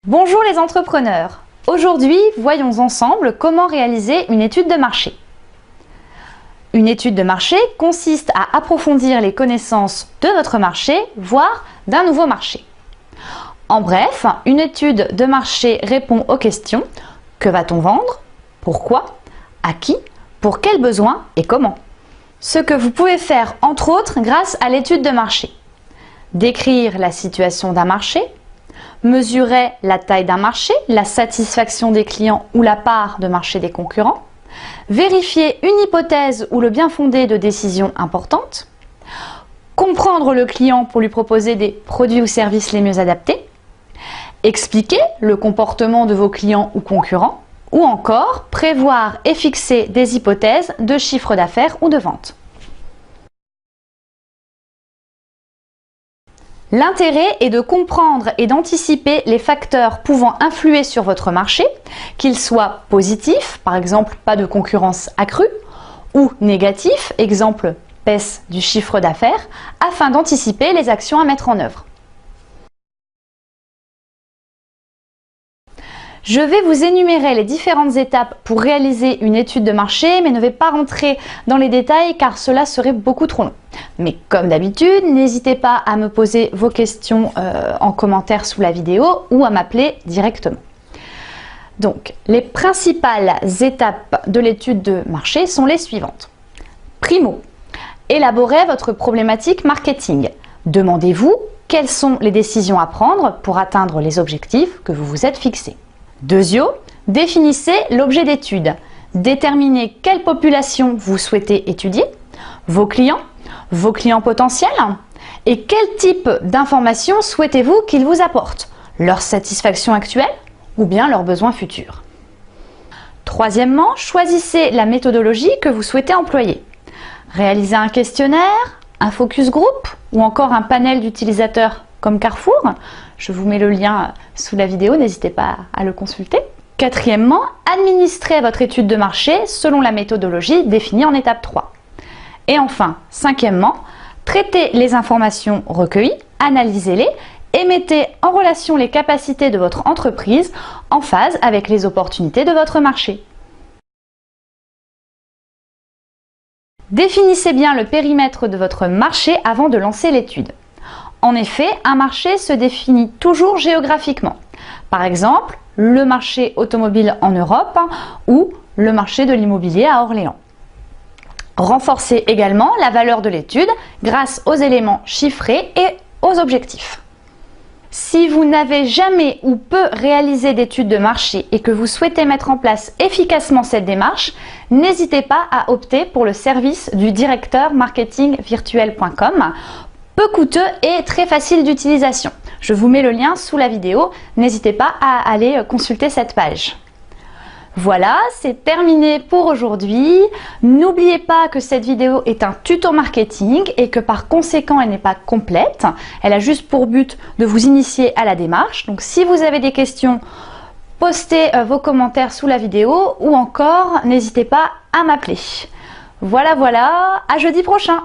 Bonjour les entrepreneurs! Aujourd'hui, voyons ensemble comment réaliser une étude de marché. Une étude de marché consiste à approfondir les connaissances de votre marché, voire d'un nouveau marché. En bref, une étude de marché répond aux questions: que va-t-on vendre? Pourquoi? À qui? Pour quels besoins et comment? Ce que vous pouvez faire entre autres grâce à l'étude de marché: décrire la situation d'un marché, mesurer la taille d'un marché, la satisfaction des clients ou la part de marché des concurrents, vérifier une hypothèse ou le bien fondé de décisions importantes, comprendre le client pour lui proposer des produits ou services les mieux adaptés, expliquer le comportement de vos clients ou concurrents, ou encore prévoir et fixer des hypothèses de chiffre d'affaires ou de vente. L'intérêt est de comprendre et d'anticiper les facteurs pouvant influer sur votre marché, qu'ils soient positifs, par exemple pas de concurrence accrue, ou négatifs, exemple baisse du chiffre d'affaires, afin d'anticiper les actions à mettre en œuvre. Je vais vous énumérer les différentes étapes pour réaliser une étude de marché, mais ne vais pas rentrer dans les détails car cela serait beaucoup trop long. Mais comme d'habitude, n'hésitez pas à me poser vos questions en commentaire sous la vidéo ou à m'appeler directement. Donc, les principales étapes de l'étude de marché sont les suivantes. Primo, élaborez votre problématique marketing. Demandez-vous quelles sont les décisions à prendre pour atteindre les objectifs que vous vous êtes fixés. Deuxio, définissez l'objet d'étude. Déterminez quelle population vous souhaitez étudier, vos clients potentiels, et quel type d'informations souhaitez-vous qu'ils vous apportent, leur satisfaction actuelle ou bien leurs besoins futurs. Troisièmement, choisissez la méthodologie que vous souhaitez employer. Réalisez un questionnaire, un focus group ou encore un panel d'utilisateurs comme Carrefour. Je vous mets le lien sous la vidéo, n'hésitez pas à le consulter. Quatrièmement, administrez votre étude de marché selon la méthodologie définie en étape 3. Et enfin, cinquièmement, traitez les informations recueillies, analysez-les et mettez en relation les capacités de votre entreprise en phase avec les opportunités de votre marché. Définissez bien le périmètre de votre marché avant de lancer l'étude. En effet, un marché se définit toujours géographiquement. Par exemple, le marché automobile en Europe ou le marché de l'immobilier à Orléans. Renforcez également la valeur de l'étude grâce aux éléments chiffrés et aux objectifs. Si vous n'avez jamais ou peu réalisé d'études de marché et que vous souhaitez mettre en place efficacement cette démarche, n'hésitez pas à opter pour le service du directeur marketingvirtuel.com. Peu coûteux et très facile d'utilisation. Je vous mets le lien sous la vidéo, n'hésitez pas à aller consulter cette page. Voilà, c'est terminé pour aujourd'hui. N'oubliez pas que cette vidéo est un tuto marketing et que par conséquent elle n'est pas complète. Elle a juste pour but de vous initier à la démarche. Donc si vous avez des questions, postez vos commentaires sous la vidéo ou encore n'hésitez pas à m'appeler. Voilà, à jeudi prochain.